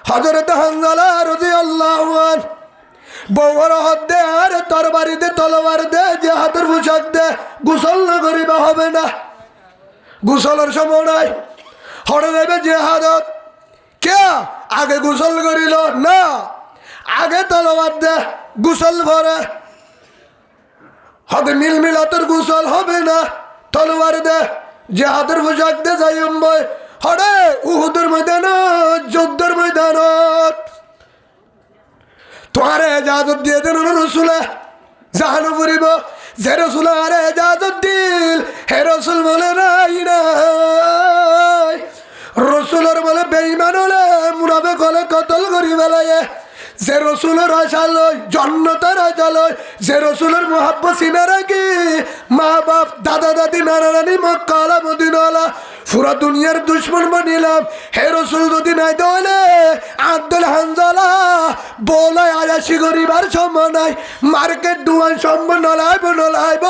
হযরত হানজালা রাদিয়াল্লাহু আনহু বউর হাত দে আর তরবারি দে তলোয়ার দে জিহাদের পোশাক দে গোসল না করিবা হবে না গোসলের সময় নাই হড়ে দেবে জিহাদত কে আগে গোসল করিল না আগে তলোয়ার দে গোসল ভরে হবে মিলমিলাতের গোসল হবে না তলোয়ার দে জিহাদের পোশাক দে যাইম বই হড়ে উহুদের ময়দানত যুদ্ধের ময়দানত তোমারে এজাজত দিয়ে দেন রসুলে জাহানো পড়িব যে রসুল আরে এজাজত দিল হে রসুল বলে নাই নাই রসুলের বলে বেঈমান হলে মুনাফিক হলে কতল করি বেলায় যে রসুলের আশা লয় জন্নতের আশা লয় যে রসুলের মোহাব্বত সিনা রাখি মা বাপ দাদা দাদি নানা নানি মক্কা মদিনা পুরা দুনিয়ার দুশ্মন বানিলাম হে রসুল যদি নাই তাহলে আব্দুল হানজালা বলে আয়াসি গরিবার সম্মান নাই মার্কেট দুয়ান সম্মান নলাইব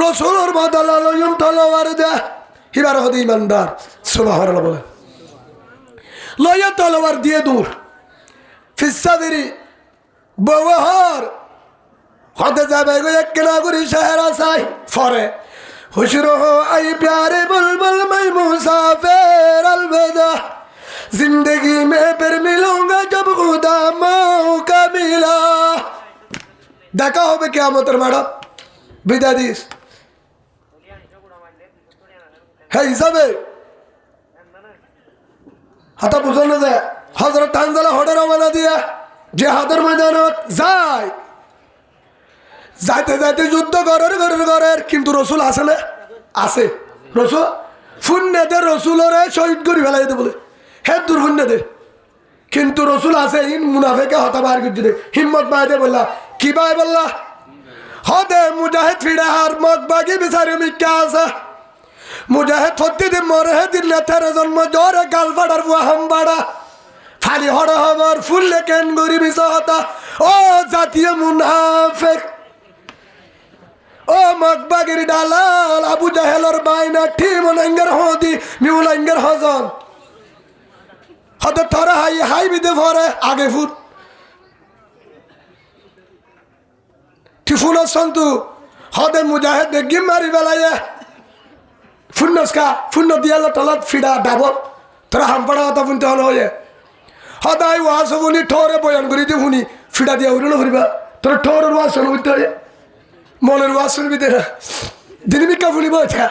রসুলের বদলা লয়ম তলোয়ার দে হিবার হদি ইমানদার সুবহানাল্লাহ বলে লয়া তলোয়ার দিয়ে দূর ফিসাদিরি বওয়ার হতে যাবে গো এক কেনা করি শহরা চাই ফরে खुशरो हो आई प्यारे बुलबुल मैं मुसाफिर अलविदा जिंदगी में फिर मिलूंगा जब खुदा मौका मिला দেখা হবে কিয়ামতের মাঠ বিদায় দিস হ্যাঁ হিসাবে হাতা বুঝল না যায় হযরত হানজালা হড়ে রওনা দিয়া জিহাদের ময়দানত যায় যাইতে যাইতে যুদ্ধ করার কিন্তু রসুল আছে না আছে রসুল শূন্য দে রসুলরে শহীদ করি ফেলাই দে বলে হে দূর শূন্য দে কিন্তু রসুল আছে ইন মুনাফেকে হতা বার করতে দে হিম্মত পাই দে বললা কি পাই বললা হদে মুজাহিদ ফিরে হার মগ বাকি বিচারে মিক্কা আছে মুজাহিদ হতে দে মরে হে দিল তেরে জন্ম জোরে গাল ফাড়ার বুয়া হামবাড়া ফালি হড় হবার ফুললে কেন গরি বিছা হতা ও জাতীয় মুনাফেক ও মগবাগির ডালাল আবু জাহেলর বাইনা ঠিমনঙ্গের হদি মিউলঙ্গের হজন হতে থরা হাই বিদে ভরে আগে ফুট টিফুন সন্তু হদে মুজাহিদ বেগি মারি বেলায় ফুন্নসকা ফুন্ন দিয়াল তলত ফিডা ডাবল তোরা হামপাড়া হতা ফুনতে হল হয়ে হদাই ওয়াজ শুনি ঠোরে বয়ান করি দিয়ে শুনি ফিডা দিয়া উড়লো ফুরিবা তোর ঠোরের ওয়াজ শুনে উঠতে হয় মনের ওয়াজ শুনবি দে দিনমিকা ফুলিব এটা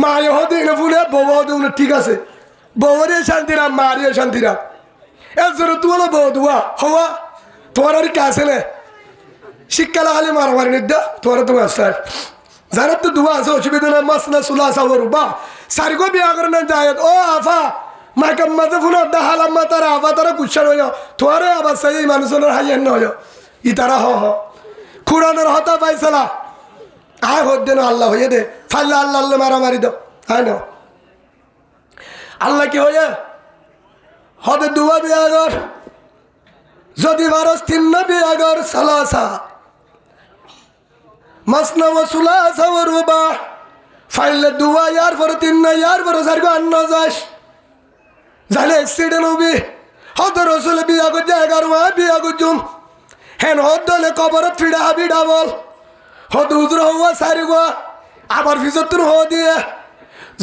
মায়ে হতে এনে ফুলে বউ হতে ঠিক আছে বউরে শান্তিরাম মারিও শান্তিরাম এর জন্য তু হলো বউ দুয়া হওয়া তোমার আর কাছে না শিক্ষালা হালে মারামারি নিদ্দা তোমার তোমার স্যার যারা তো দুয়া আছে অসুবিধা না মাস না সুলা সাবর বা সারিগো বিয়া করে না যায় ও আফা মাইকাম মাঝে ফুল হালাম্মা তারা আফা তারা কুচ্ছার হইয়া তোমার আবার সেই মানুষের হাইয়েন নয় ই তারা হ কুরানের হতা পাইছলা আয় হোক দেন আল্লাহ হয়ে দে ফাল্লা আল্লাহ আল্লাহ মারামারি দাও আয় না আল্লাহ কি হয়ে হতে দুয়া বিয়াগর যদি ভারস তিন না বিয়াগর সালাসা মাসনা ও সুলাসা ও রুবা ফাইলে দুয়া ইয়ার পরে তিন না ইয়ার পরে সারগো আন্ন যাস জালে অ্যাক্সিডেন্ট হবি হতে রসুল বিয়াগো জায়গার মা বিয়াগো জুম হেন হদলে কবর ফিডা হাবি ডাবল হদ উদ্র হওয়া সারি গো আবার ভিতর তুন হো দিয়ে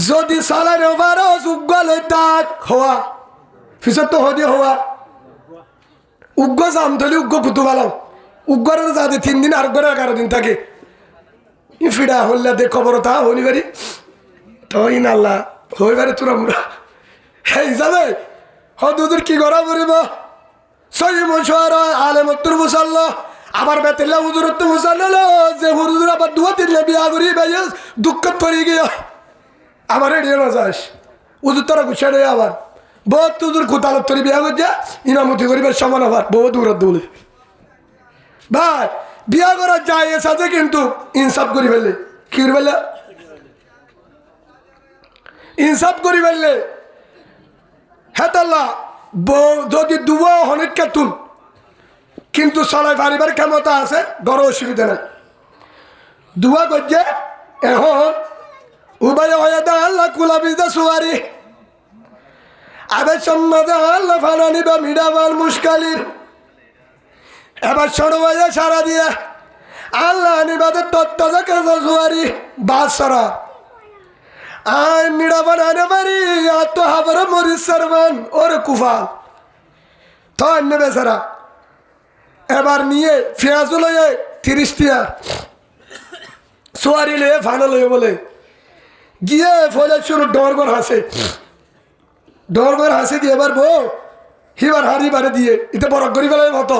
যদি সালারে বারো উগ্গলে তাক হওয়া ভিতর তো হো দিয়ে হওয়া উগ্গ জাম ধলি উগ্গ কুতু বালাম উগ্গরের যাতে 3 দিন আর ঘরে 11 দিন থাকে ই ফিডা হল্লা দে খবর তা হনি বাড়ি তো ইন আল্লাহ হই বাড়ি তোরা মুরা হে যাবে হদ উদ্র কি করা পড়িব সহি মশওয়ার আলেমত্তর মুসাল্লাহ আবার বেতেল্লা হুজুরত্ব মুসাল্লাহ যে হুজুর আবার দুয়া তিনলে বিয়া করি ভাই দুঃখ পড়ে গিয়া আবার এড়িয়ে না যাস হুজুর তারা গুছিয়ে দেয় আবার বহুত হুজুর কোতালত তরি বিয়া করছে ইনামতি করিবার সমান আবার বহুত দূরত দৌলে ভাই বিয়া করা যায় সাথে কিন্তু ইনসাফ করি ফেললে কি করি ফেললে ইনসাফ করি ফেললে হ্যাঁ তাল্লা যদি দুয়া অনেক তুল কিন্তু সলাই পারিবার ক্ষমতা আছে বড় অসুবিধা নাই দুয়া করছে এখন উভয় হয়ে দা আল্লাহ কুলাবিদা সুয়ারি আবে সম্মাদা আল্লাহ ফানানি বা মিডাবাল মুশকালির এবার ছোট ভাইয়া সারা দিয়া আল্লাহ নিবাদের তত্ত্ব থেকে জুয়ারি বাসরা আই মিডাবান আনে পারি আর তো হাবরা মরিস সারবান ওরে কুফাল তো আনে বেচারা এবার নিয়ে পেঁয়াজ লয়ে 30 টিয়া সোয়ারি লয়ে ফানা লয়ে বলে গিয়ে ফলে শুরু ডরগর হাসে দিয়ে এবার বউ হিবার হারি বারে দিয়ে ইতে বড় করি ফেলে মতো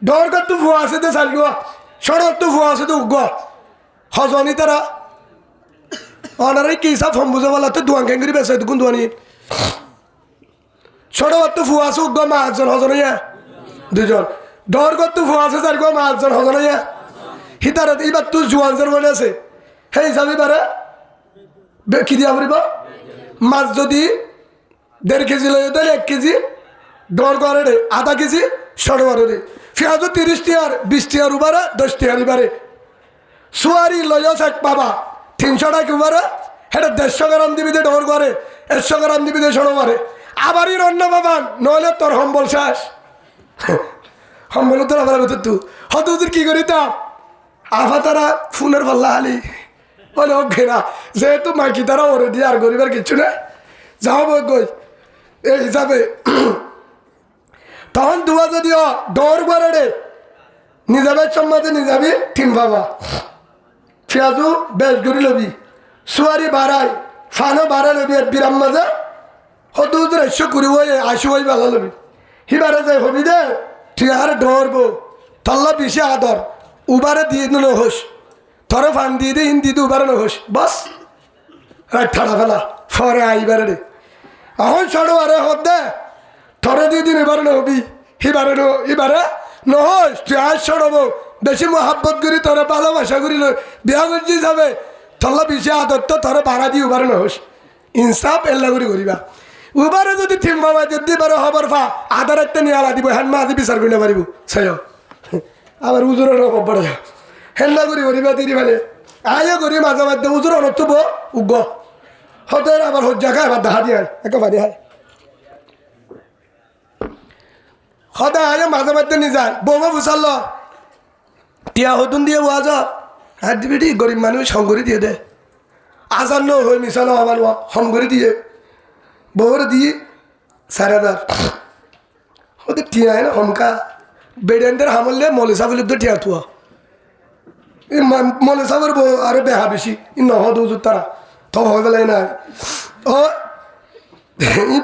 ডরগর তো ফুয়া আছে তো সারি গো সড়ক তো ফুয়া আছে তো উগ হজনি তারা অনারে কি সব ফম বুঝে বলা তো দুয়ান কেঙ্গরি বেসে তো কোন দুয়ানি সড়ক তো ফুয়া আছে উগ মা একজন হজনিয়া দুজন ডরগর তো ফুয়া আছে সারি গো মা একজন হজনিয়া হিতারত এবার তুই জুয়ানজের মনে আছে সেই হিসাবে বারে কি দিয়া পড়ব মাছ যদি 1.5 কেজি লই 1 কেজি ডর করে আধা কেজি সড় করে পেঁয়াজও 30 টিয়ার 20 টিয়ার উবারে 10 টিয়ার ইবারে সুয়ারি লইও এক বাবা 300 টাকা উবারে সেটা 150 গ্রাম দিবি দিয়ে ডর করে 100 গ্রাম দিবি দিয়ে সড় করে আবারই রান্না বাবান নইলে তোর সম্বল শেষ সম্বল তোর আবার তুই হত কি করি তা আফা তারা ফোনের পাল্লা হালি বলে ওকে না যেহেতু মাইকি তারা ওরে দিয়ে আর গরিবের কিচ্ছু নেই যাও গই এই হিসাবে তখন দুয়া যদিও ডর করে রে নিজাবের সম্মাতে নিজাবি ঠিক বাবা পেঁয়াজু বেশ গড়ি লবি সুয়ারি বাড়াই ফানো বাড়াই লবি বিরাম মাঝে হতো এসো করি ওই আসু ওই বেলা লবি হিবারে যাই হবি দে ঠিক আর ডরবো তল্লা বেশি আদর উবারে দিয়ে দিল হোস থরে ফান দিয়ে দে হিন্দি উবারে হোস বাস রাত ঠাড়া ফেলা ফরে আইবারে রে এখন ছড়ো আরে হত দে থরে দিয়ে দিন এবারে নহবি হিবারে এবারে নহস তুই আজ ছড়াবো বেশি মহাব্বত করি তোরে ভালোবাসা করি বিয়া করছি যাবে থল্লা বেশি আদর তো থরে ভাড়া দিয়ে উবারে নহস ইনসাফ এল্লা করি করিবা উবারে যদি থিম বাবা যদি বারে হবার ফা আধার একটা নিয়ে আলা দিব হ্যান মাঝে বিচার করি না পারিব সেই আবার উজুরের অভাব হেল্লা করি করিবা তিরি ফেলে আয়ও করি মাঝে মাঝে উজুর অনর্থব উগ হতে আবার হজ্জা খায় আবার দেখা দিয়ে একেবারে হয় সদায় আয় মাঝে মাঝে নিয়ে যায় বৌমা বুঝাল টিয়া হতুন দিয়ে ওয়া যা হাত দিবি ঠিক গরিব মানুষ সংগরি দিয়ে দে আজান হয়ে মিশানো আবার সংগরি দিয়ে বউরে দিয়ে 4,000 হতে টিয়া না হমকা বেডেন্দের হামলে মলে সাবলের তো টিয়া থুয়া মলে সাবর বউ আরো বেহা বেশি নহদ উজুর তারা তো হয়ে গেলাই না ও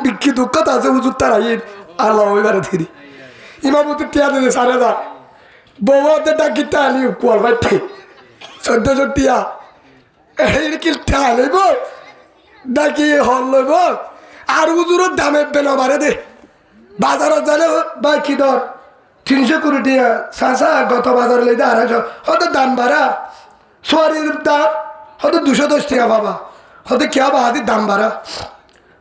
বিক্ষি দুঃখ আছে উজুর তারা আল্লাহ ওইবারে ধীরে ইমামতি টিয়া দিতে 4,000 বউদের ডাকি টালি কুয়ার ভাই 1400 টিয়া এই কি টিয়া লইব ডাকি হল লইব আর উজুরের দামে বেনা বাড়ে দে বাজারত জানে বা কি দর 320 টিয়া চাচা গত বাজার লইতে 250 হয়তো দাম বাড়া সোয়ারির দাম হয়তো 210 টাকা বাবা হয়তো কে বাহাদির দাম বাড়া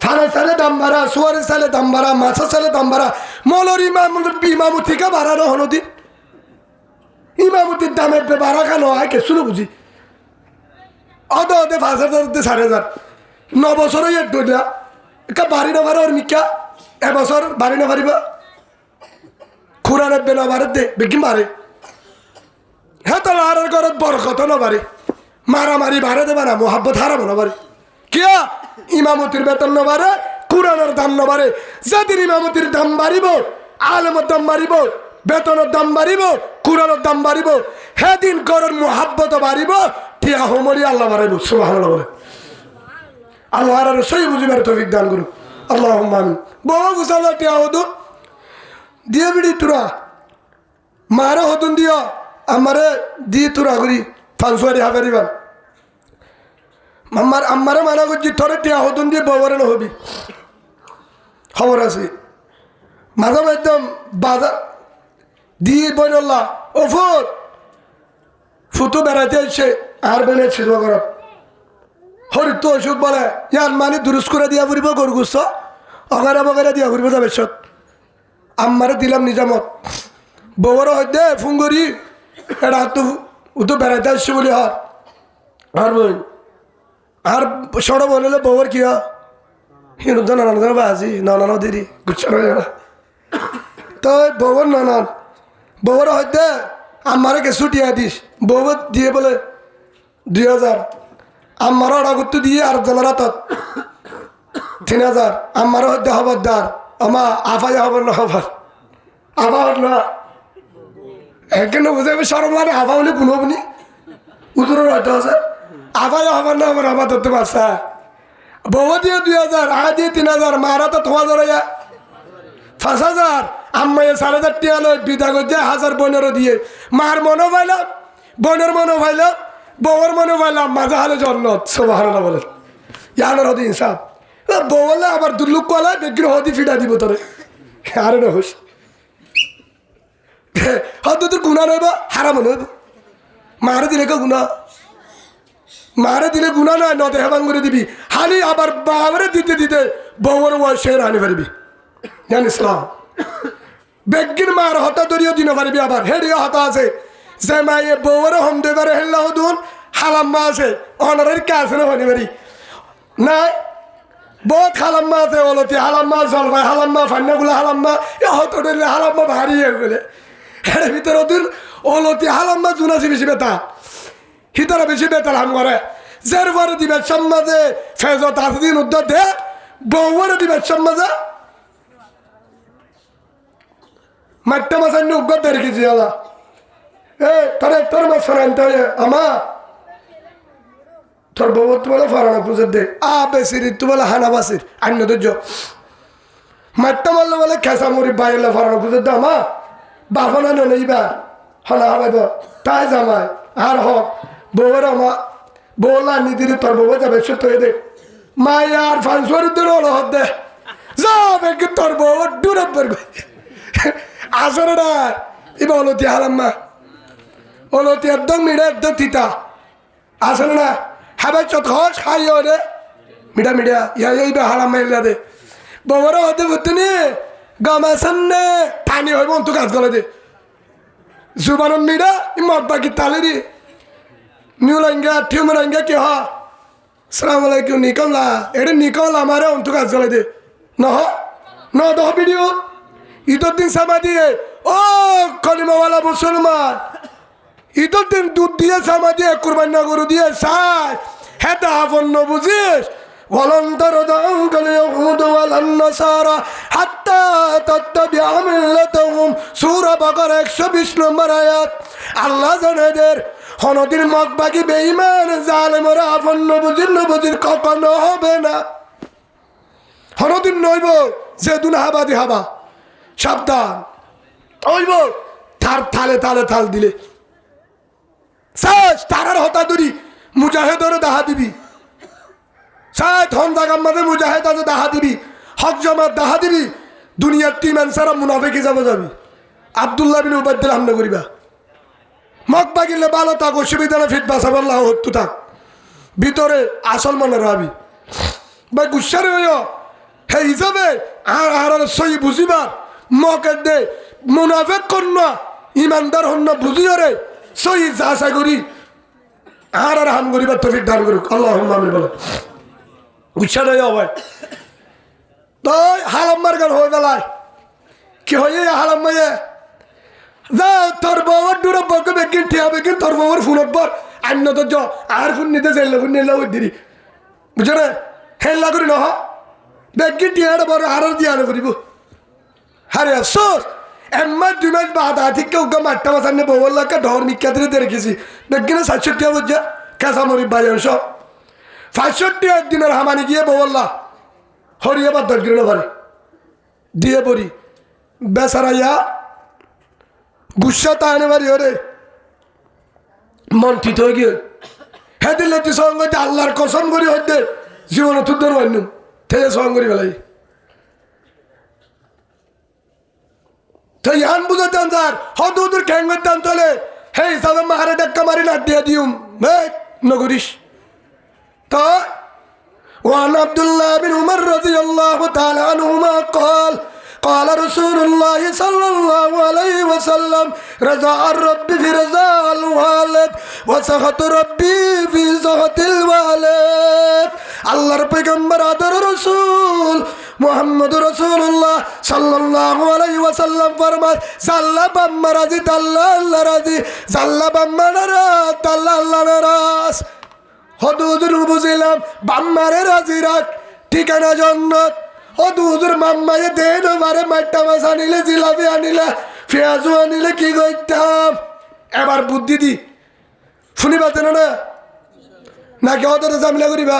থানার সালে দাম বাড়া সোয়ারের সালে দাম বাড়া মাছের সালে দাম বাড়া মলর ইমামতিকে বাড়ানো হলো দিন ইমামতির দামের বাড়া কেন হয় কে শুনে বুঝি অত 5,000 4,000 9 বছরই একটু একটা বাড়ি না পারে ওর মিকা এবছর বাড়ি না পারিবা খুরানের বেনা বাড়ে দে বেকিম বাড়ে হ্যাঁ তো আর ঘরত বরকত না বাড়ে মারামারি বাড়ে দেবে না মোহাব্বত হারাবো না বাড়ে কিয়া ইমামতির বেতন না বাড়ে কুরানোর দাম না বাড়ে যেদিন ইমামতির দাম বাড়িব আলমের দাম বাড়িব বেতনের দাম বাড়িব কুরানোর দাম বাড়িব সেদিন ঘরের মোহাব্বত বাড়িব টিয়া হোমরি আল্লাহ বাড়াইব সুবহানাল্লাহ বলে আল্লাহ আর সই বুঝিবার তৌফিক দান করুন আল্লাহ আমিন বউ বুঝালো টিয়া হদু দিয়ে বিড়ি তোরা মারা হতুন দিও আমারে দিয়ে তোরা করি 500 হাজারিবান আমারে মানা করছি থরে টিয়া হতুন দিয়ে বউরে নহবি খবর আছে মাঝে একদম বাজার দিয়ে বইনল্লা ও ফুতু বেড়াইতে আসছে আর বেনে ছিল করব হরিত অসুখ বলে ইয়ান মানে দুরুস করে দিয়া ফুরিব গরগুস অগারা বগারা দিয়া ফুরিব যাবে সত আমারে দিলাম নিজামত বউর হইতে ফোন করি এটা তো বেড়াইতে আসছে বলি আর বই আর সড় বললে বউর কি হিনুদ্দ নানান বাজি নানানো দিদি গুচ্ছানো না তো বউর নানান বউর হয়তো আমারে কে ছুটিয়া দিস বউ দিয়ে বলে 2000 আমার অর্ডার করতে দিয়ে আর জনের হাতত 3000 আমার হয়তো খবরদার আমা আফাই হবার না হবার আফা হল না এখানে বুঝে সরম লাগে আফা হলে পুনঃ উজুরের হয়তো আছে আফাই হবার না আমার আমার ধরতে পারছে বউ দিয়ে 2000 আ দিয়ে 3000 মারা তো 3000 5000 আম্মাই 4000 টিয়া লয় বিদা করছে 1015 দিয়ে মার মনে পাইলাম বোনের মনে পাইলাম বউর মনে পাইলাম মাঝে হালে জন্নত সুবহানাল্লাহ বলে ইয়ানোর হদি ইনসাফ বউ বলে আবার দুর্লুক কলা দেখি হদি ফিটা দিব তোরে আরে না হুস হয়তো তোর গুণা নইব হারাম নইব মারে দিলে কে গুণা মারে দিলে গুণা নয় নদে হেবাং করে দিবি হালি আবার বাবরে দিতে দিতে বউর বয়সে আনি পারবি জান ইসলাম বেগির মার হতা দরিও দিন পারবি আবার হেরিও হতা আছে যে মায়ে বউর হম দেবারে হেল্লা হদুন হালাম্মা আছে অনারের কাছে না হনি পারি না বহুত হালাম্মা আছে অলতি হালাম্মা জলবাই হালাম্মা ফান্নাগুলা হালাম্মা এ হত ধরলে হালাম্মা ভারী হয়ে গেলে এর ভিতরে ওদের অলতি হালাম্মা জুনাছি বেশি বেতা হিতারা বেশি বেতার হাম করে যার পরে দিবে সমাজে ফেজত আসদিন উদ্যোগ দে বউরে দিবে সমাজে মাঠটা মাসান্য উদ্যোগ দিয়ে রেখেছি আলা এ তোর মাছ ফরানতে আমা তোর বউ তো বলে ফরানো পুজোর দে আ বেশির তো বলে হানা বাসির আন্য ধৈর্য মাঠটা মারলে বলে খেসা মুড়ি বাইরে ফরানো পুজোর দে আমা বাফনা নেইবা হনা হবাইব তাই জামাই আর হোক বউর আমা বউলা নিদিরে তোর বউ যাবে সত্য হয়ে দে মাই আর ফাংশনের দিন হলো হত দে যাবে কি তোর বউ দূরত পারবে আসরে না এবার অলতি হালাম্মা অলতি একদম মিড়ে একদম তিতা আসলে না হ্যাঁ চত হস খাইও রে মিঠা মিঠা ইয়া এইবার হালাম্মা ইলা দে বউর হতে বুঝতে নি গামা সামনে পানি হইব অন্ত কাজ গলে দে জুবানের মিড়া মদ বাকি তালেরি নিউলাঙ্গা টিউমারাঙ্গা কি হা সালাম আলাইকুম নিকমলা এটা নিকমলা আমারে অন্ত কাজ গলে দে নহ ন দহ ভিডিও ঈদের দিন সামা দিয়ে ও কলিমাওয়ালা মুসলমান ঈদের দিন দুধ দিয়ে সামা দিয়ে কুরবান না গরু দিয়ে সাই হেতা আপন্ন বুঝিস ওয়ালান্তর দাঙ্গলে ইহুদ ওয়াল নাসারা হাত্তা তাত্তাবিআ মিল্লাতাহুম সূরা বাকারা 120 নম্বর আয়াত আল্লাহ জানেদের হনদিন মকবাগি বেঈমান জালেমরা আপন্ন বুঝির কখনো হবে না হনদিন নইব যে দুন হাবাদি হাবা সাবধান হইব তার থালে তালে থাল দিলে সাজ তারার হতা দরি মুজাহিদর দাহা দিবি সাজ হন জাগার মাঝে মুজাহিদ আছে দাহা দিবি হক জমাত দাহা দিবি দুনিয়ার টিম আনসারা মুনাফিকে যাবি আব্দুল্লাহ বিন উবাইদুল্লাহ হামলা করিবা মক বাগিলে ভালো থাক অসুবিধা না ফিট বাসাবাল্লাহ হত্যু থাক ভিতরে আসল মনে রাবি বা গুসারে হইও হে হিসাবে আর সই বুঝিবার মকে দে মুনাফেক কন্যা ইমানদার হন্যা বুঝিও রে সই যাচা করি আর হাম করিবার তফিক দান করুক আল্লাহ আমি বলে গুসারে হয় তো হালাম্মার গান হয়ে গেলায় কি হয়ে হালাম্মাইয়ে যা তোর বউর দূরে বকে বেগিন ঠিয়া বেগিন তোর বউর ফোনত পর আন্য তো য আর ফোন নিতে চাইলে ফোন নিলে ওই দিদি বুঝছো রে হেল্লা করি নহ বেগিন টিয়াটা বড় আর দিয়ে আনো করিব হারে আফসোস এম্মার 2 মাস বাদ আঠিক উগা মাঠটা মাসানে বউর লাখা ঢর নিকা দিয়ে রেখেছি বেগিনে 60 টিয়া বুঝা কাঁচা মরি বাজার সব 65 একদিনের হামানি গিয়ে বউল্লা হরিয়া বাদ দর গিরো ঘরে দিয়ে পড়ি বেসারাইয়া গুসা তাহলে বাড়ি ওরে মন ঠিক হয়ে গিয়ে হ্যাঁ দিলে তুই সঙ্গ আল্লাহর কসম করি হইতে জীবনে তুই ধর অন্য থেকে সঙ্গ করি বেলাই তো ইয়ান বুঝাতাম স্যার হত তোর খ্যাং করতাম তাহলে হে হিসাবে মারে ডাক্কা মারি না দিয়ে দিউম নগরিস তো وعن عبد الله بن عمر رضي الله تعالى عنهما قال قال رسول الله صلى الله عليه وسلم رضا الرب في رضا الوالد وسخط ربي في سخط الوالد আল্লাহর পয়গম্বর আদর রাসূল মুহাম্মদ রাসূলুল্লাহ সাল্লাল্লাহু আলাইহি ওয়াসাল্লাম ফরমায় সাল্লা বাম্মা রাজি তাল্লা আল্লাহ রাজি সাল্লা বাম্মা নারাজ তাল্লা আল্লাহ নারাজ হদুদুর বুঝিলাম বাম্মারে রাজি রাখ ঠিকানা জান্নাত হদুদুর মাম্মায়ে দেন মারে মাট্টা মাছ আনিলে জিলাপি আনিলে পেঁয়াজু আনিলে কি করতাম এবার বুদ্ধি দি শুনিবাতে না নাকি হদরে জামিলা করিবা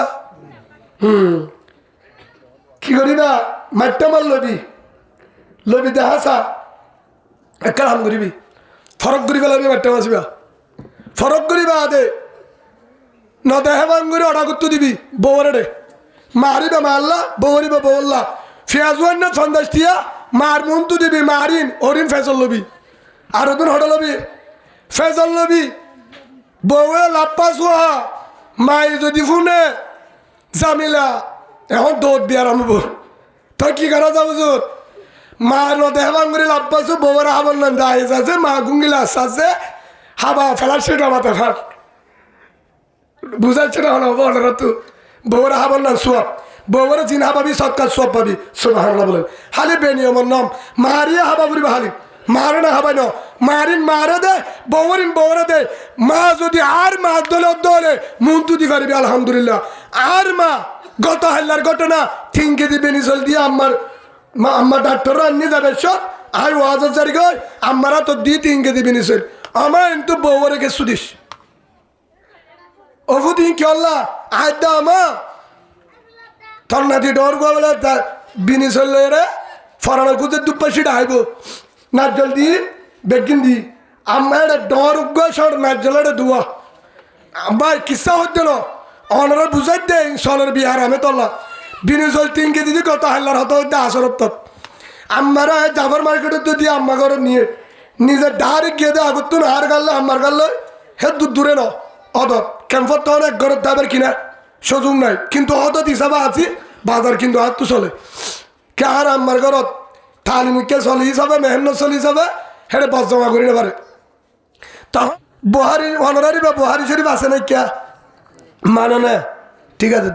কি করিবা মাট্টা মার লবি দেহাসা এক কাম করিবি ফরক করিবা লবি মাট্টা মাছিবা ফরক করিবা আদে ন দেহে বাঙ্গুরি অর্ডার করতে দিবি বউরে দে মারিবা মারলা বউরিবা বউল্লা ফেয়াজুয়ান না সন্দেশ দিয়া মার মন্তু দিবি মারিন ওরিন ফেজল লবি আর ওদিন হঠাৎ লবি ফেজল লবি বউয়ে লাপ্পা চুয়া মাই যদি শুনে জামিলা এখন দৌড় দিয়ে আরম্ভ তই কি করা যাবো জোর মা নদেহে বাঙ্গুরি লাপ্পা চু বউরা হাবল না দাইজ আছে মা গুঙ্গিলা আছে হাবা ফেলার সেটা মাথা ফাট বুঝাচ্ছে না হলো বড়রা তো বউরা হাবার নাম সোয়াব বউরা চিন হাবাবি সৎকার সোয়াব পাবি সুবহানাল্লাহ বলেন হালি বেনিয়মর নাম মারিয়া হাবা বুড়িবা হালি মারে না হাবাই ন মারিন মারে দে বউরা দে মা যদি আর মা দলে মুন্তু দি পারিবি আলহামদুলিল্লাহ আর মা গত হাল্লার ঘটনা 3 কেজি বেনিসল দিয়ে আম্মা ডাক্তার আনি যাবে সব আর ওয়াজ জারি কর আম্মারা তো 3 কেজি বেনিসল আমার কিন্তু বউরে কে সুদিস ওফুদি কি আল্লাহ আদা মা তন্নাতি ডর গোবলা বিনি চললে রে ফরানো কুতে দুপাশি ডাইব না জলদি বেগিন দি আমার ডর উগ্গ সর না জলরে দুয়া আমার কিসা হচ্ছে না অনর বুঝাই দে সলের বিহার আমি তল্লা বিনি চল 3 কেজি দি কত হাল্লার হতো হইতে আসরত আমরা জাফর মার্কেটে তো দিয়ে আম্মা ঘর নিয়ে নিজের ডারে গিয়ে দে আগত না আর গাল্লে আমার গাল্লে হে দূরে ন অদত ক্যাম্পত তো অনেক ঘরের দাবার কিনা সুযোগ নাই কিন্তু অদত হিসাবে আছি বাজার কিন্তু হাত তো চলে কে আর আমার ঘরত তালিমকে চলি হিসাবে মেহনত চলি হিসাবে হেঁটে বস জমা করি না পারে তা বহারি অনারারি বা বহারি শরীফ আছে না কে মানে না ঠিক আছে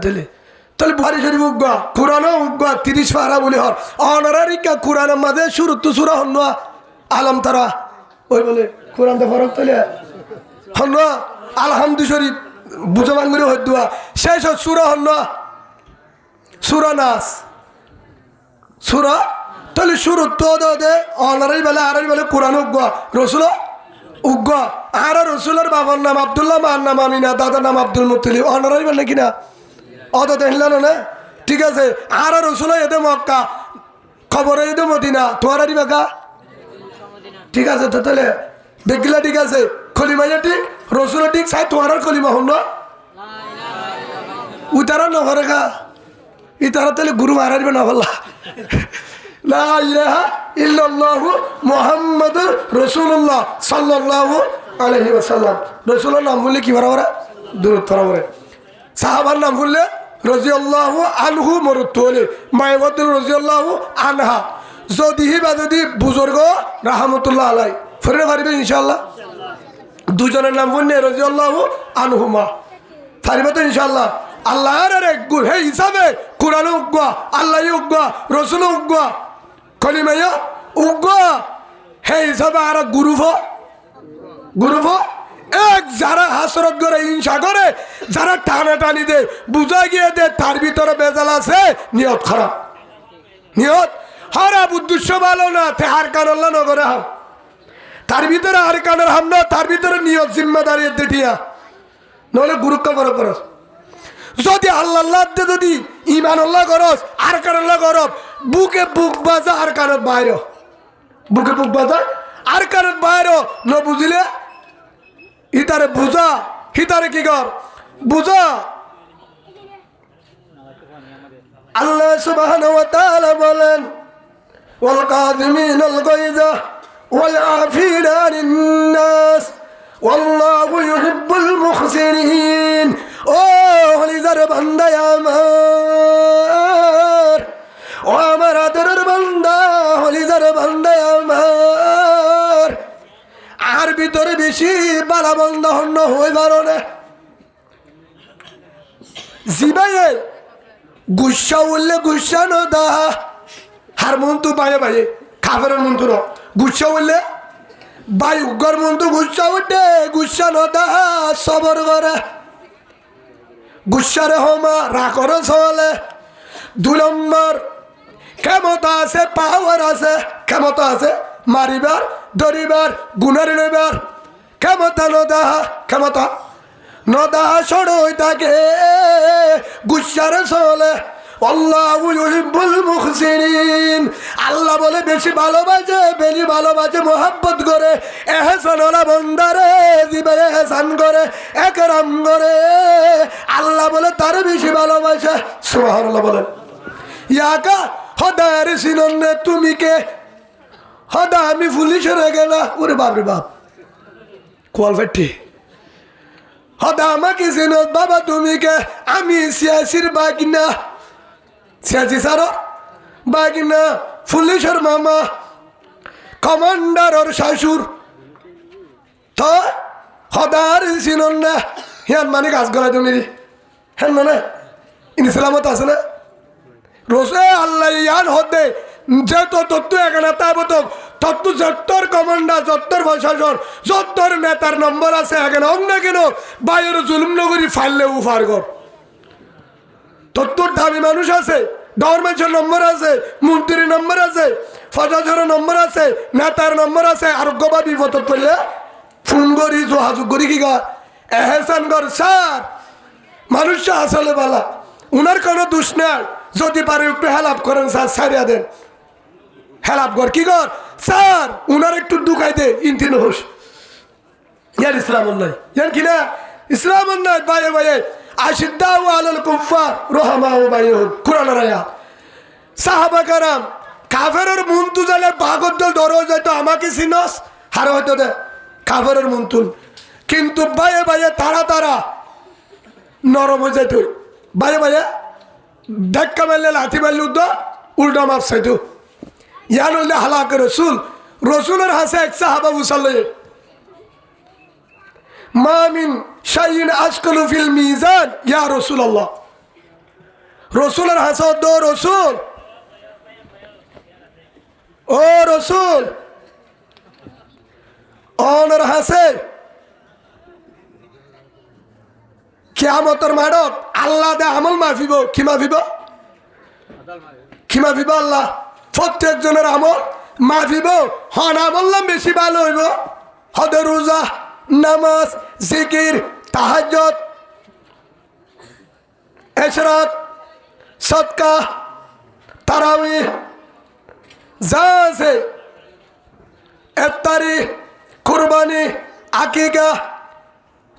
তাহলে বহারি শরীফ উগ্গা কোরআনও উগ্গা 30 পারা বলি হর অনারারি কে কোরআনের মাঝে শুরু তো সুরা হন আলম তারা ওই বলে কোরআন তো ফরক তাহলে হন আলহামদু শরীফ বুঝা বাঙ্গুরি হদ্দুয়া শেষ সুরা হন সুরা নাস সুরা তাহলে শুরু তো দে অনারাই বেলা আরাই বেলা কোরআন উগ্গা রসুল উগ্গা আর রসুলের বাবার নাম আব্দুল্লাহ মার নাম আমিনা দাদার নাম আব্দুল মুত্তালিব অনারাই বেলা কিনা অত দেখলেন না ঠিক আছে আর রসুল এদে মক্কা খবর এদে মদিনা তোয়ারি বাঁকা ঠিক আছে তো তাহলে দেখলা ঠিক আছে খলিমাইয়া ঠিক রসুল ঠিক সাই তোমার খলিমা হন না উতারা নহরে খা ইতারা তাহলে গুরু মারারিবে না বললা লা ইলাহা ইল্লাল্লাহু মুহাম্মাদুর রাসূলুল্লাহ সাল্লাল্লাহু আলাইহি ওয়াসাল্লাম রাসূলের নাম বললে কি বরাবর দূরত বরাবর সাহাবার নাম বললে রাদিয়াল্লাহু আনহু মরতুলে মায়ওয়াতুর রাদিয়াল্লাহু আনহা যদি বুজুর্গ রাহমাতুল্লাহ আলাই ফরে পারিবে ইনশাআল্লাহ দুজনের নাম বললে রাদিয়াল্লাহু আনহুমা পারিবে তো ইনশাআল্লাহ আল্লাহর এক গুণ হে হিসাবে কোরআন উগ্গা আল্লাহ উগ্গা রসুল উগ্গা কলিমায়া উগ্গা হে হিসাবে আর গুরুভ এক যারা হাসরত করে হিংসা করে যারা টানাটানি দে বুঝা গিয়ে দে তার ভিতরে বেজাল আছে নিয়ত খারাপ নিয়ত খারাপ উদ্দেশ্য ভালো না তে আর কান আল্লাহ নগরে হাম তার ভিতরে আর কানের হাম না তার ভিতরে নিয়ত জিম্মাদারি দেটিয়া নহলে গুরুত্ব করে করস যদি আল্লাহ যদি ইমান আল্লাহ করস আর কান আল্লাহ করব বুকে বুক বাজা আর কানের বাইরে বুকে বুক বাজা আর কানের বাইরে ন বুঝিলে ইতারে বুঝা হিতারে কি কর বুঝা আল্লাহ সুবহানাহু ওয়া তাআলা বলেন ওয়াল কাযিমিনাল গায়যা ওয়াল আফিনা আনিন নাস ওয়াল্লাহু ইউহিব্বুল মুহসিনিন ও হলিজার বান্দা আমার ও আমার আদরের বান্দা হলিজার বান্দা আমার ভিতরে বেশি বালা বন্ধ হন্য হয়ে পারো না জিবাইয়ে গুসা উঠলে গুসা ন দাহা হার মন্তু বায়ে বায়ে খাবারের মন্তু ন গুসা উঠলে বাই উগ্র মন্তু গুসা উঠে গুসা ন দাহা সবর করে গুসারে হমা রাখর চলে 2 নম্বর ক্ষমতা আছে পাওয়ার আছে ক্ষমতা আছে মারিবার ধরিবার গুণের নেবার ক্ষমতা নদাহা ক্ষমতা নদাহা সড়ই থাকে গুসারে চলে আল্লাহু ইউহিব্বুল মুহসিনিন আল্লাহ বলে বেশি ভালোবাসে মোহাব্বত করে এহসান ওলা বন্দারে জিবে এহসান করে একরাম করে আল্লাহ বলে তার বেশি ভালোবাসে সুবহানাল্লাহ বলেন ইয়াকা হদার সিননে তুমি কে হদা আমি পুলিশের গেলা ওরে বাপ রে বাপ কোয়ালফেটি হদা আমাকে সিনত বাবা তুমি কে আমি সিয়াসির বাগিনা সিয়াসি সার বাগিনা পুলিশের মামা কমান্ডারের শাশুর তো হদার সিনন না হিয়ান মানে কাজ করা তুমি হ্যাঁ মানে ইসলামত আছে না রোসে আল্লাহ ইয়ান হতে যে তো তত্ত্ব এখানে তাবত তত্ত্ব যত্তর কমান্ডার যত্তর প্রশাসন যত্তর নেতার নম্বর আছে এখানে অন্য কেন বাইরের জুলুম নগরী ফাইললে উফার কর তত্ত্বর দামি মানুষ আছে গভর্নমেন্টের নম্বর আছে মন্ত্রীর নম্বর আছে প্রশাসনের নম্বর আছে নেতার নম্বর আছে আরোগ্যবা বিপদ পড়লে ফোন করি যোগাযোগ করি কি গা এহসান কর স্যার মানুষটা আসলে বলা উনার কোনো দোষ নাই যদি পারে একটু হেলাপ করেন স্যার সারিয়া দেন হেলাপ কর কি কর স্যার উনার একটু দুকাই দে ইনতি নহস ইয়ার ইসলাম নাই ইয়ার কি না ইসলাম নাই বাইয়ে বাইয়ে আশিদ্দাউ আলাল কুফার রহমাউ বাইহুম কুরআনের আয়াত সাহাবা کرام কাফেরের মুনতু জালে বাগদ্দল ধরো যাইতো আমাকে সিনস হার হইতো দে কাফেরের মুনতুন কিন্তু বাইয়ে বাইয়ে তারা নরম হয়ে যাইতো বাইয়ে বাইয়ে ধাক্কা মারলে লাঠি মারলে উল্টা মারছাইতো ইয়ান হইলে হালাক রসুলের হাসে এক সাহাবা মুসাল্লে মামিন শাইইন আশকালু ফিল মিজান ইয়া রাসূলুল্লাহ রসুলের হাসে দো রসুল ও রসুল অনর হাসে কিয়ামতের মাঠত আল্লাহ দে আমল মাফিব কি মাফিব আল্লাহ প্রত্যেকজনের আমল মাফিব হন আমল্লাম বেশি ভালো হইব হদে রোজা নামাজ জিকির তাহাজ্জুদ ইশরাক সদকা তারাবিহ যা আছে ইফতারি কুরবানি আকিকা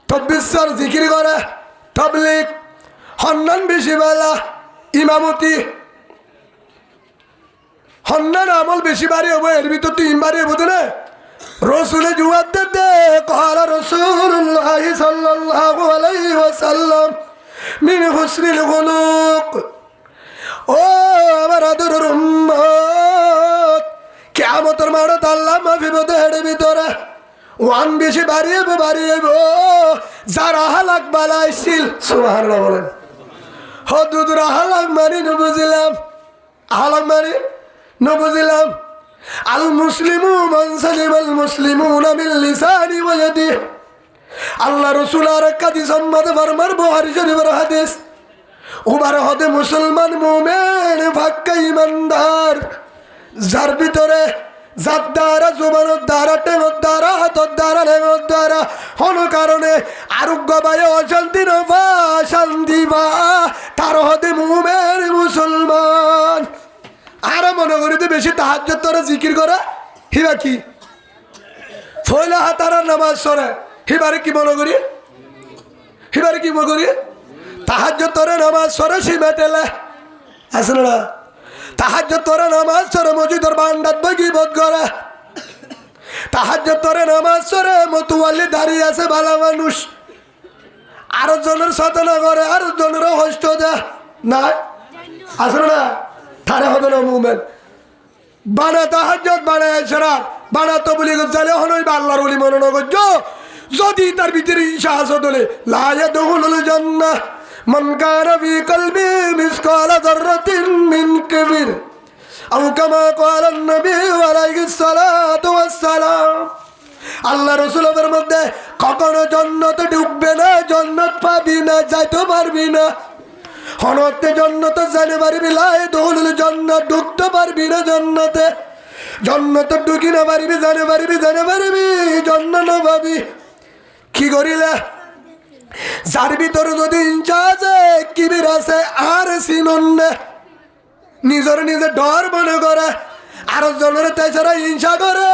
তকবীর জিকির করে তাবলীগ হন্নান বেশি বেলা ইমামতি হন্নান আমল বেশি বাড়ি হবো এর ভিতর তো ইমবাড়ি হবো না রসুলে জুয়াদ দে قال رسول الله صلى الله عليه وسلم من حسن الخلق ও আমার আদরের উম্মত কিয়ামতের মাঠে আল্লাহ মাফিব দেহের ভিতরে ওয়ান বেশি বাড়িয়ে যারা হালাক বালাইছিল সুবহানাল্লাহ বলেন হদুদুর হালাক মারি নবুজিলাম হালাক মারি নবুজিলাম আল মুসলিমু মান সালিমাল মুসলিমুনা মিন লিসানি ওয়া ইয়াদিহি আল্লাহ রাসূল আর হাদিস সম্মত ফরমান বুখারী শরীফের হাদিস উবার হদে মুসলমান মুমিন পাক্কা ঈমানদার যার ভিতরে যার দ্বারা জবানের দ্বারা টেঙর দ্বারা হাতের দ্বারা লেঙর দ্বারা কোনো কারণে আরোগ্য বায়ু অশান্তি নবা শান্তি বা তার হতে মুমিন মুসলমান আর মনে করি তো বেশি তাহাজ্জুদ তোরা জিকির করা হিবা কি ফয়লা হাতারা নামাজ সরে হিবারে কি মনে করি তাহাজ্জুদ তোরা নামাজ সরে সীমাটেলে আসলে না তাহাজ্জুদ তোরে নামাজ সরে মসজিদের বান্দাত গীবত করে তাহাজ্জুদ তোরে নামাজ সরে মতুয়ালি দাঁড়িয়ে আছে ভালো মানুষ আরো জনের সাথে না করে আরো জনেরও হস্ত দেয় না আসলে না তারে হবে না মুভমেন্ট বানা তাহাজ্জুদ বানা ইশরাক বানাতো বলি গজালে হনই আল্লাহর ওলি মনে নগজ যদি তার ভিতরে ঈশা আছে দলে লা ইয়াদখুলুল জান্নাহ মান কানা ফি কলবি মিসকালা যাররাতিন মিন কিবির আও কামা ক্বালা নবী আলাইহিস সালাতু ওয়াস সালাম আল্লাহ রাসূলের মধ্যে কখনো জান্নাতে ঢুকবে না জান্নাত পাবি না যাইতে পারবি না হনতে জান্নাতে জানে পারবি লা ইয়াদখুলুল জান্নাহ ঢুকতে পারবি না জান্নাতে জান্নাতে ঢুকি না পারবি জানে পারবি জান্নাত না পাবি কি করিলা যার ভিতরে যদি ইচ্ছা আছে কিবির আছে আর সিনন নিজের নিজে ডর মনে করে আর জনের তেছাড়া হিংসা করে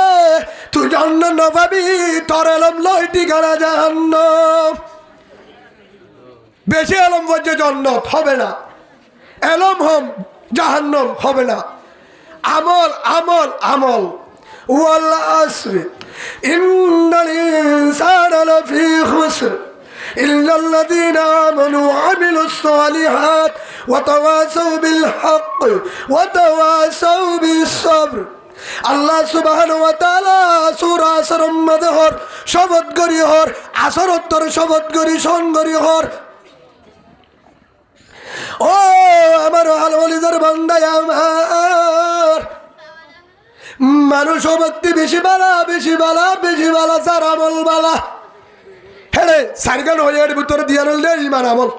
তুই জান্নাত না পাবি তোর এলম লয় ঠিকানা জাহান্নাম বেশি এলম বলছে জান্নাত হবে না এলম হম জাহান্নাম হবে না আমল আমল আমল ওয়াল আসর ইন্নাল ইনসানা লাফি খুসর إلا الذين آمنوا وعملوا الصالحات وتواصوا بالحق وتواصوا بالصبر আল্লাহ সুবহানাহু ওয়া তাআলা সূরা আসরের মধ্যে হর শপথ করি হর আসরত্তর শপথ করি সঙ্গরি হর ও আমার আলওয়ালিদের বান্দা আমার মানুষ ভক্তি বেশি বালা যার আমল বালা হেরে সারগান হয়ে ভিতরে দিয়া নলে ইমান আমল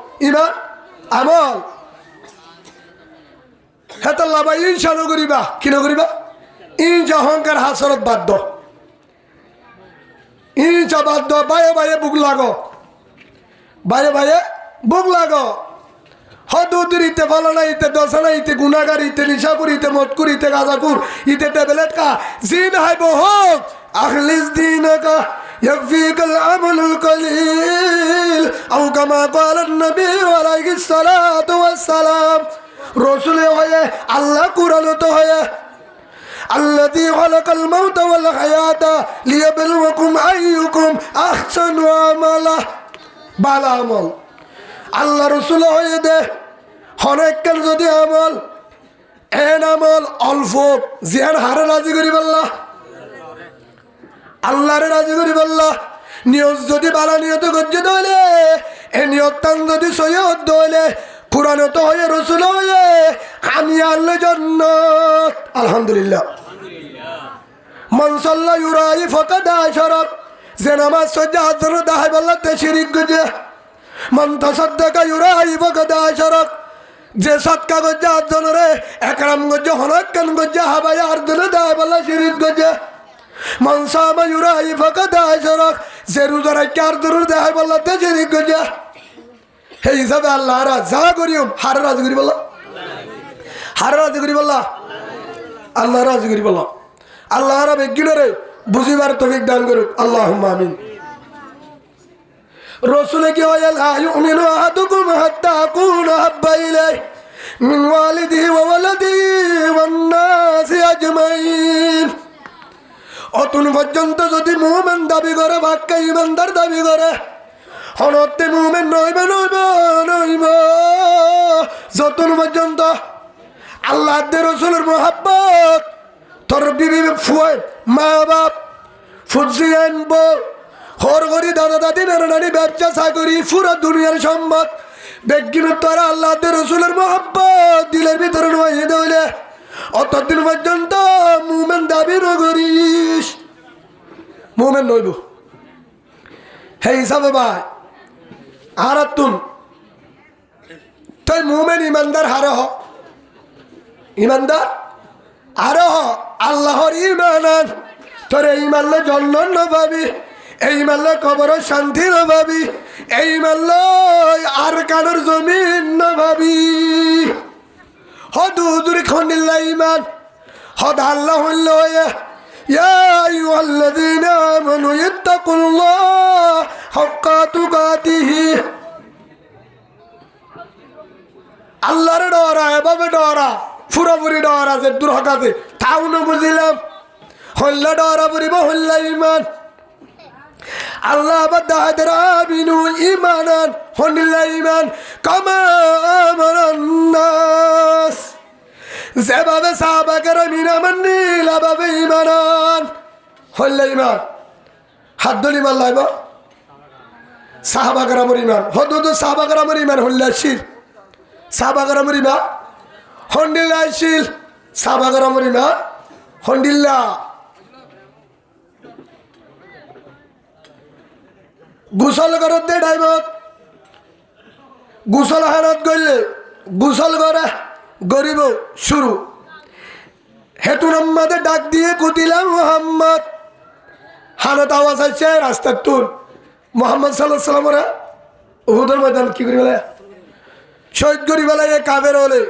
হেতাল্লা বা ইনশা নগরিবা কি নগরিবা ইনশা অহংকার হাসরত বাধ্য ইনশা বাধ্য বায়ে বুক লাগো বায়ে বুক লাগো হদুদির ইতে ফলানা ইতে দশানা ইতে গুনাগার ইতে নিশাকুর ইতে মতকুর ইতে গাজাকুর ইতে ট্যাবলেট কা জিন হাই বহুত আখলিস দিনকা يكفيك العمل القليل أو كما قال النبي عليه الصلاة والسلام رسول هي الله قرآن هي الذي خلق الموت والحياة ليبلوكم أيكم أحسن عملا بالا عمل الله رسول هي ده হনেককাল যদি আমল এন আমল অল্প জিয়ান হারে রাজি করি বললা আল্লাহরে রাজি করি বললা নিয়ত যদি বালা নিয়ত গজ্জে দইলে এ নিয়তান যদি সৈয়দ দইলে কোরআনে তো হয়ে রসুল হয়ে আমি আল্লাহ জান্নাত আলহামদুলিল্লাহ মান সাল্লা ইউরাই ফাকাদ আশরাক যে নামাজ সজ্জা হাজর দাহাই বললা তে শিরিক গজে মান তাসাদ্দাকা ইউরাই ফাকাদ আশরাক যে সৎকা গজ্জা হাজর রে একরাম গজ্জা হনাক্কান গজ্জা হাবাই আরদুল দাহাই বললা শিরিক গজে মান সামা ইউরাই ফাকাদ আশরাক যে রোজা রাখে আরদুল দাহাই বললা তে শিরিক গজে হে হিসাবে আল্লাহ যা করিম হার রাজি করি বললা হার রাজি করি বললা আল্লাহ রাজি করি বললা আল্লাহ বেগিনরে বুঝিবার তৌফিক দান করুক আল্লাহুম্মা আমিন রাসূল কি হয় লা ইউমিনু আহাদুকুম হাত্তা আকুনা হাব্বা ইলাইহি মিন ওয়ালিদিহি ওয়া ওয়ালাদিহি ওয়ান নাসি আজমাইন অতন পর্যন্ত যদি মুমিন দাবি করে বাক্যে ইমানদার দাবি করে হনতে মুমিন নইব যতন পর্যন্ত আল্লাহ রাসূলের মহব্বত তোর বিবি ফুয় মা বাপ ফুজিয়ান বো হর গরি দাদা দাদি নানা নানি ব্যবসা চাকরি পুরো দুনিয়ার সম্পদ বেগিন তোরা আল্লাহ রাসূলের মহব্বত দিলের ভিতরে নয় দইলে অতদিন পর্যন্ত মুমিন দাবি নগরিস মুমিন নইব হে হিসাবে ভাই আর তুম তুই মুমিন ইমানদার হারে হ ইমানদার আরে হ আল্লাহর ইমান তোর এই মানলে জন্ম নভাবি এই মানলে কবর শান্তি নভাবি এই মানলে আর কানোর জমিন নভাবি হদ হুজুরি খন্ডিল্লা ইমান হদ আল্লাহ হইল يا أيها الذين آمنوا اتقوا الله حق تقاته আল্লাহর ডরা এভাবে ডরা পুরোপুরি ডরা যে দূর হকাতে তাও না বুঝিলাম হল্লা ডরা পড়িব হল্লা ইমান আল্লাহ বাদাদের আমিনু ইমানান হল্লা ইমান কামা আমানান নাস যেভাবে সাহাবাকের মিনা মান্নিল ভাবে ইমানান হইলে ইমান হাত দল ইমান লাইব সাহাবা কারামর ইমান হদ সাহাবা কারামর ইমান হইলে আসিল সাহাবা কারামর ইমান হন্ডিল্লা আসিল সাহাবা কারামর ইমান হন্ডিল্লা গুসল করত দে টাইমত গুসল হারত গইলে গুসল করে গরিব শুরু হেতুর আম্মাদের ডাক দিয়ে কুতিলাম মোহাম্মদ হানত আওয়াজ আসছে রাস্তার তুল মোহাম্মদ সাল্লাহ সাল্লামরা উহুদের ময়দান কি করি বেলা শহীদ করি বেলা কাবের হলে